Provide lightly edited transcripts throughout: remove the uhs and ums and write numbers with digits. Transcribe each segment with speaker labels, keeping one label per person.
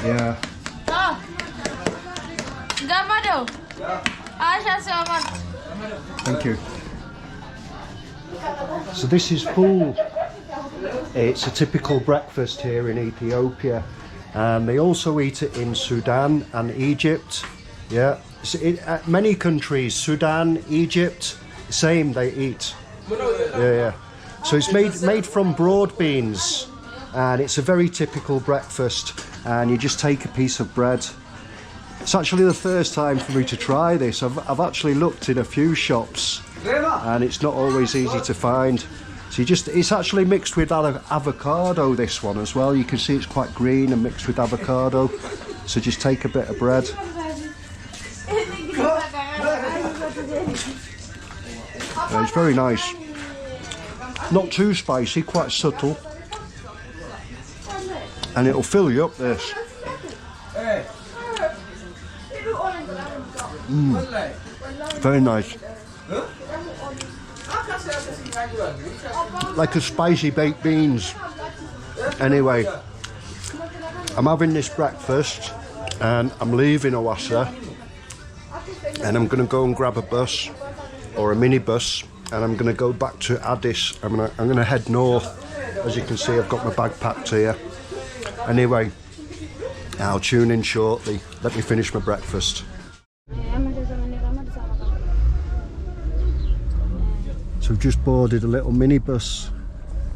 Speaker 1: Yeah. Thank you. So this is full. It's a typical breakfast here in Ethiopia, and they also eat it in Sudan and Egypt. Yeah, so many countries, Sudan, Egypt, same, they eat. Yeah. So it's made from broad beans, and it's a very typical breakfast, and you just take a piece of bread. It's actually the first time for me to try this. I've actually looked in a few shops, and it's not always easy to find. So it's actually mixed with avocado, this one as well. You can see it's quite green and mixed with avocado. So just take a bit of bread. It's very nice. Not too spicy, quite subtle. And it'll fill you up, this. Very nice. Like a spicy baked beans. Anyway, I'm having this breakfast and I'm leaving Awasa, and I'm going to go and grab a bus or a minibus, and I'm going to go back to Addis. I'm going to head north. As you can see, I've got my bag packed here. Anyway, I'll tune in shortly. Let me finish my breakfast. So we've just boarded a little minibus,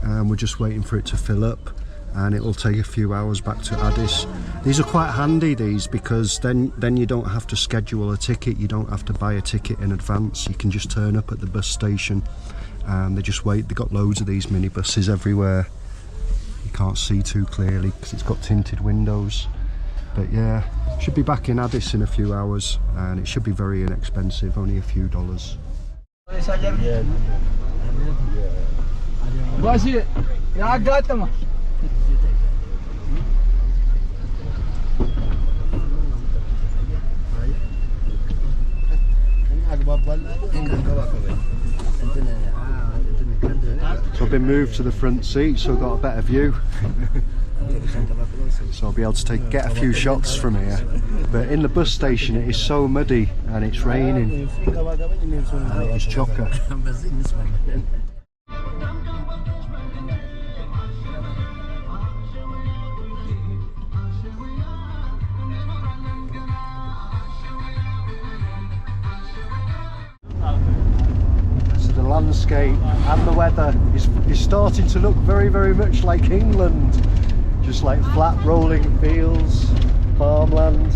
Speaker 1: and we're just waiting for it to fill up, and it will take a few hours back to Addis. These are quite handy, these, because then you don't have to schedule a ticket. You don't have to buy a ticket in advance. You can just turn up at the bus station and they just wait. They've got loads of these minibuses everywhere. You can't see too clearly because it's got tinted windows. But yeah, should be back in Addis in a few hours, and it should be very inexpensive, only a few dollars. So I've been moved to the front seat, so I've got a better view. So I'll be able to get a few shots from here. But in the bus station it is so muddy and it's raining and it is chocker. So the landscape and the weather is starting to look very, very much like England. Just like flat rolling fields, farmland,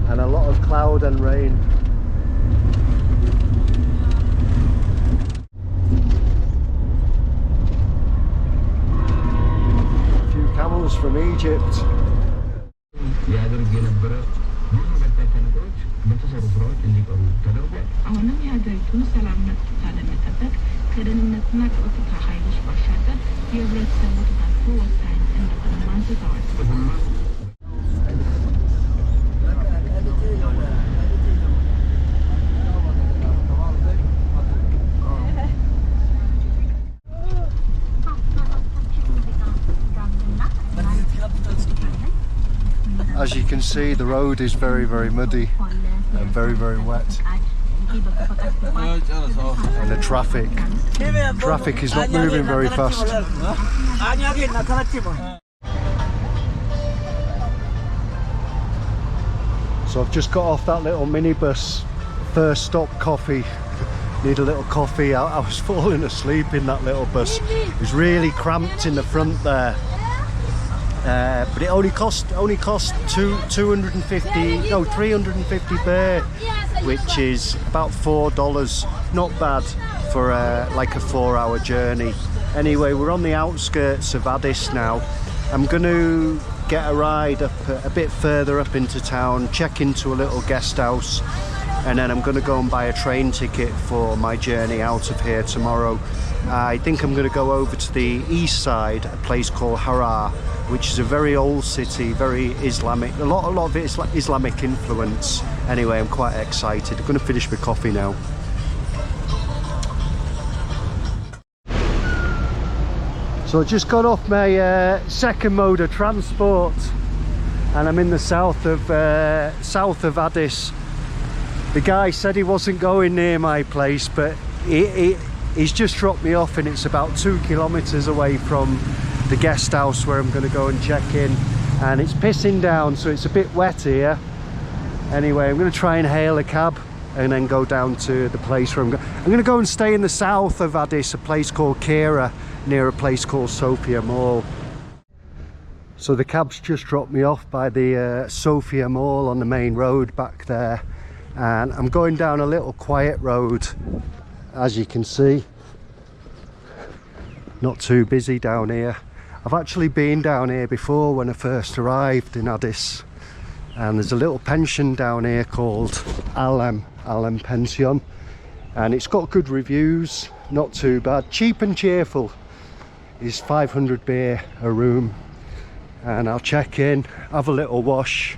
Speaker 1: and a lot of cloud and rain. A few camels from Egypt. As you can see, the road is very, very muddy and very, very wet. And the traffic is not moving very fast. So I've just got off that little minibus. First stop, coffee. Need a little coffee. I was falling asleep in that little bus. It was really cramped in the front there. But it only cost 350 bear, which is about $4. Not bad for like a 4-hour journey. Anyway, we're on the outskirts of Addis now. I'm going to get a ride up a bit further up into town, check into a little guest house, and then I'm going to go and buy a train ticket for my journey out of here tomorrow. I think I'm going to go over to the east side, a place called Harar, which is a very old city, very Islamic. A lot of it is like Islamic influence. Anyway, I'm quite excited. I'm going to finish my coffee now. So I just got off my second mode of transport. and I'm in the south of Addis. The guy said he wasn't going near my place, but he's just dropped me off, and it's about 2 kilometers away from the guest house where I'm going to go and check in, and it's pissing down, so it's a bit wet here. Anyway, I'm going to try and hail a cab and then go down to the place where I'm going to go and stay in the south of Addis, a place called Kira, near a place called Sophia Mall. So the cab's just dropped me off by the Sophia Mall on the main road back there, and I'm going down a little quiet road, as you can see. Not too busy down here. I've actually been down here before when I first arrived in Addis, and there's a little pension down here called Alem Pension, and it's got good reviews, not too bad, cheap and cheerful. It's 500 beer a room, and I'll check in, have a little wash,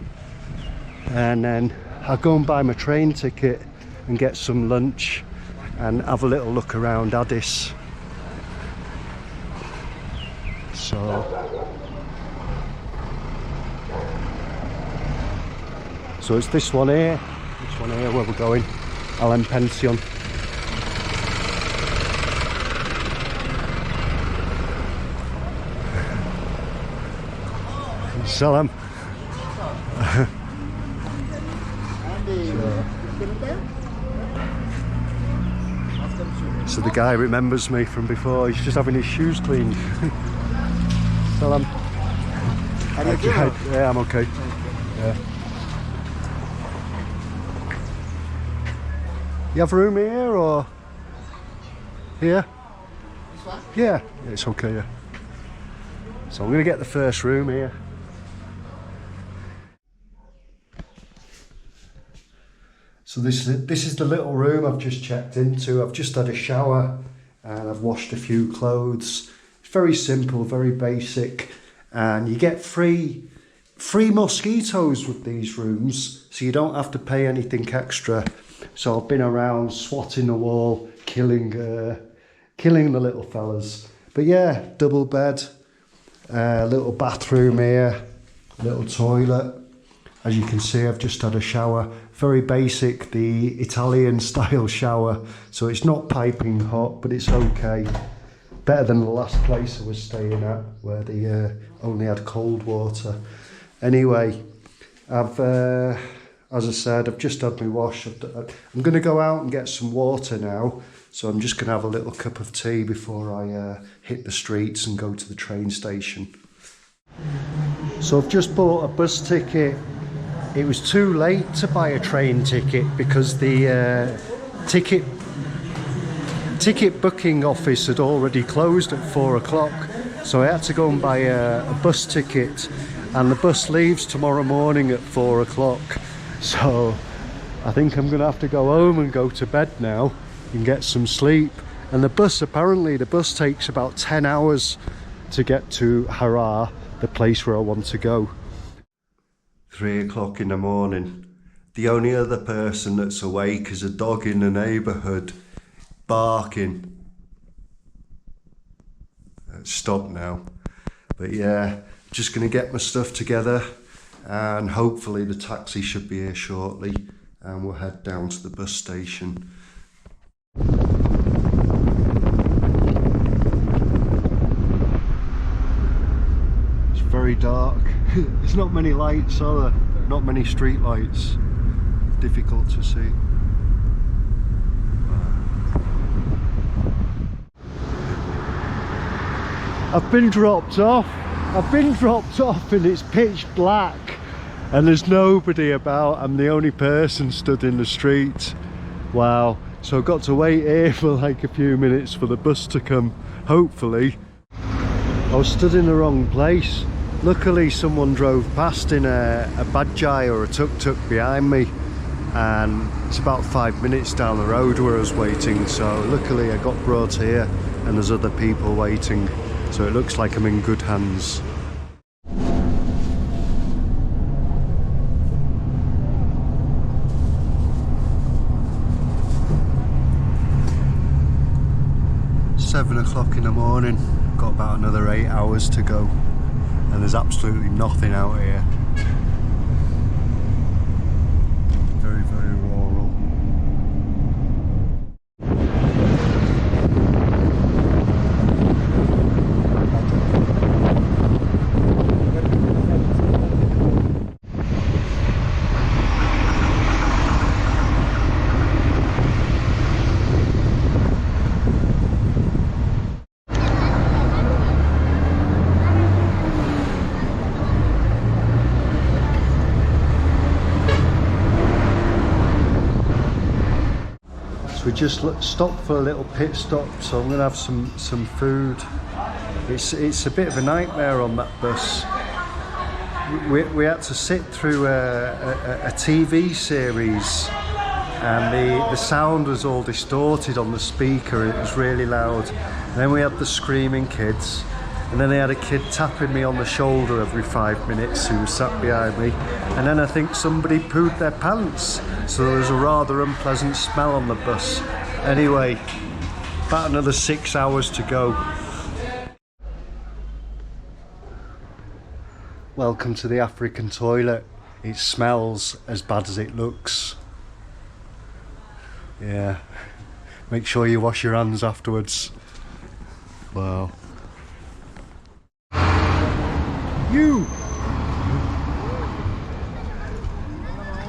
Speaker 1: and then I'll go and buy my train ticket and get some lunch and have a little look around Addis. So it's this one here where we're going, Alem Pension. Salam. So the guy remembers me from before. He's just having his shoes cleaned. Salam. Yeah, I'm okay. Yeah. You have room here or here?
Speaker 2: This one?
Speaker 1: Yeah, it's okay. Yeah. So I'm going to get the first room here. So this is the little room I've just checked into. I've just had a shower and I've washed a few clothes. It's very simple, very basic, and you get free mosquitoes with these rooms, so you don't have to pay anything extra. So I've been around swatting the wall, killing the little fellas. But yeah, double bed, little bathroom here, little toilet. As you can see, I've just had a shower. Very basic, the Italian style shower. So it's not piping hot, but it's okay. Better than the last place I was staying at, where they only had cold water. Anyway, as I said, I've just had my wash. I'm going to go out and get some water now. So I'm just going to have a little cup of tea before I hit the streets and go to the train station. So I've just bought a bus ticket. It was too late to buy a train ticket because the ticket booking office had already closed at 4 o'clock. So I had to go and buy a bus ticket, and the bus leaves tomorrow morning at 4 o'clock. So I think I'm going to have to go home and go to bed now and get some sleep. And the bus takes about 10 hours to get to Harar, the place where I want to go. 3 o'clock in the morning. The only other person that's awake is a dog in the neighbourhood barking. It's stopped now. But yeah, just going to get my stuff together, and hopefully the taxi should be here shortly, and we'll head down to the bus station. It's very dark. There's not many lights, are there? Not many street lights. Difficult to see. I've been dropped off and it's pitch black and there's nobody about. I'm the only person stood in the street. Wow. So I've got to wait here for like a few minutes for the bus to come, hopefully. I was stood in the wrong place. Luckily someone drove past in a bajai or a tuk-tuk behind me, and it's about 5 minutes down the road where I was waiting. So luckily I got brought here and there's other people waiting. So it looks like I'm in good hands. It's 7 o'clock in the morning. Got about another 8 hours to go. And there's absolutely nothing out here. We just stopped for a little pit stop, so I'm going to have some food. It's a bit of a nightmare on that bus. We had to sit through a TV series, and the sound was all distorted on the speaker. It was really loud. And then we had the screaming kids, and then they had a kid tapping me on the shoulder every 5 minutes who sat behind me, and then I think somebody pooed their pants, so there was a rather unpleasant smell on the bus. Anyway, about another 6 hours to go. Welcome to the African toilet. It smells as bad as it looks. Yeah, make sure you wash your hands afterwards. Wow.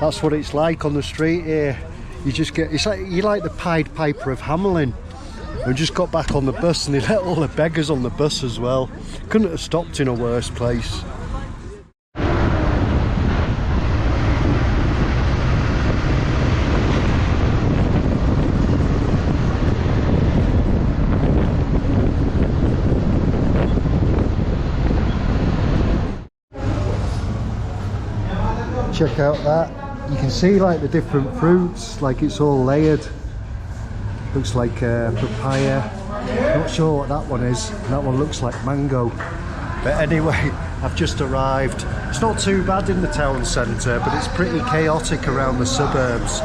Speaker 1: That's what it's like on the street here. You just get, you're like the Pied Piper of Hamelin. We just got back on the bus and they let all the beggars on the bus as well. Couldn't have stopped in a worse place. Check out that. You can see like the different fruits, like it's all layered. Looks like papaya. Not sure what that one is. That one looks like mango. But anyway, I've just arrived. It's not too bad in the town centre, but it's pretty chaotic around the suburbs.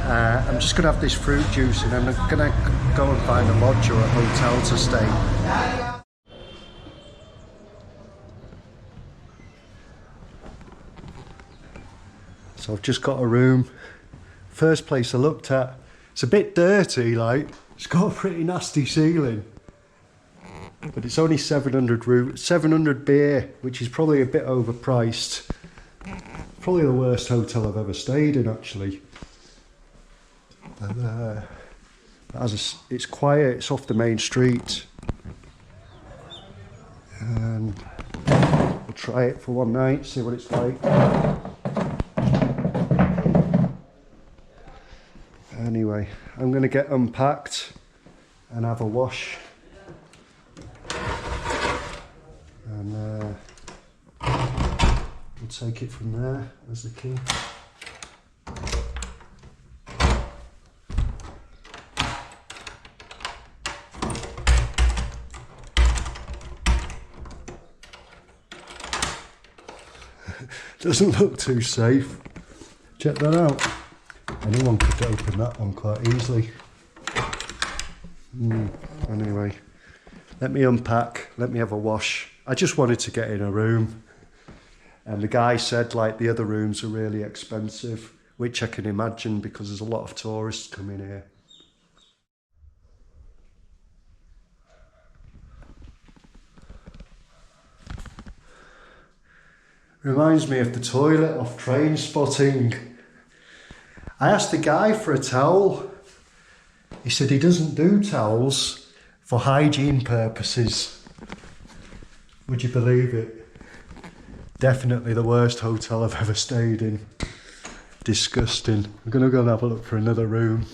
Speaker 1: I'm just gonna have this fruit juice and I'm gonna go and find a lodge or a hotel to stay. So I've just got a room. First place I looked at, it's a bit dirty, like, it's got a pretty nasty ceiling. But it's only 700 beer, which is probably a bit overpriced. Probably the worst hotel I've ever stayed in, actually. And, it's quiet, it's off the main street. And we'll try it for one night, see what it's like. Anyway, I'm going to get unpacked and have a wash. And we'll take it from there. There's the key. Doesn't look too safe. Check that out. Anyone could open that one quite easily. Anyway, let me unpack, let me have a wash. I just wanted to get in a room. And the guy said like the other rooms are really expensive, which I can imagine because there's a lot of tourists coming here. Reminds me of the toilet off Train Spotting. I asked the guy for a towel. He said he doesn't do towels for hygiene purposes. Would you believe it? Definitely the worst hotel I've ever stayed in. Disgusting. I'm gonna go and have a look for another room.